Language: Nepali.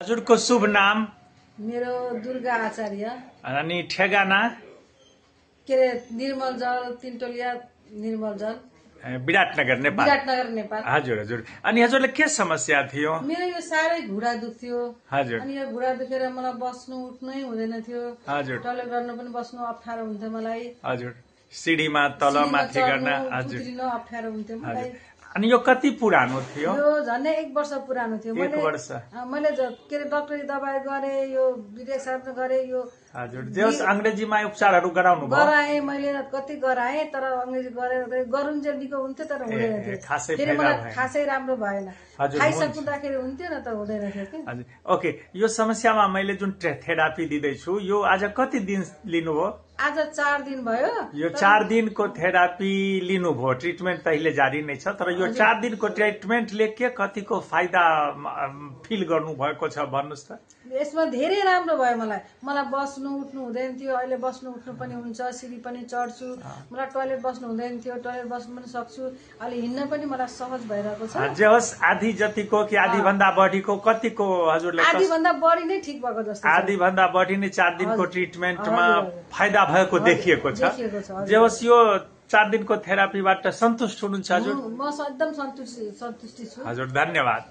हजुरको शुभ नाम? मेरो दुर्गा आचार्य। अनि ठेगाना? के अरे निर्मल जल, तिनटोलिया निर्मल जल, विराटनगर नेपाल। विराटनगर नेपाल। हजुर हजुर। अनि हजुरलाई के समस्या थियो? मेरो यो साह्रै घुँडा दुख्थ्यो। हजुर। अनि यो घुँडा दुखेर मलाई बस्नु उठ्नै हुँदैन थियो। हजुर। टोयलेट गर्न पनि बस्नु अप्ठ्यारो हुन्थ्यो मलाई। हजुर। सिडीमा तल माथि गर्न हजुर अप्ठ्यारो हुन्थ्यो मलाई। अनि यो कति पुरानो थियो? यो झन्डै 1 वर्ष पुरानो थियो। 1 वर्ष। मैले के अरे डक्टरी दबाई गरे, यो विदेशमा गरे यो। हजुर। जेस अंग्रेजीमा उपचारहरू गराउनु भयो? गराएँ मैले, कति गराएँ, तर अंग्रेजी गरेर गरुन्जेल निको हुन्थ्यो तर हुँदैन थियो। फेरि मलाई खासै राम्रो भएन। खाइसक्दाखेरि हुन्थ्यो न त हुँदैन थियो कि। हजुर। ओके, यो समस्यामा मैले जुन थेरापी दिँदैछु यो आज कति दिन लिनुभयो? आज 4 दिन भयो। यो 4 दिनको थेरापी लिनुभयो, ट्रिटमेन्ट त अहिले जारी नै छ, तर यो 4 दिनको ट्रिटमेन्टले के कतिको फाइदा फिल गर्नु भएको छ भन्नुस् त? यसमा धेरै राम्रो भयो मलाई बस्नु उठ्नु हुँदैन थियो, अहिले बस्नु उठ्नु पनि हुन्छ, सिडी पनि चढ्छु। मलाई टोयलेट बस्नु हुँदैन थियो, टोयलेट बस्नु पनि सक्छु। अहिले हिँड्न पनि मलाई सहज भइरहेको छ। जे होस् आधी जतिको कि आधी भन्दा बढीको कतिको हजुरलाई? आधी भन्दा बढी नै ठीक भएको जस्तो। आधी भन्दा बढी नै 4 दिनको ट्रिटमेन्टमा फाइदा भएको देखिएको छ। जे होस् यो 4 दिनको थेरापीबाट सन्तुष्ट हुनुहुन्छ हजुर? म एकदम सन्तुष्टि छु हजुर। धन्यवाद।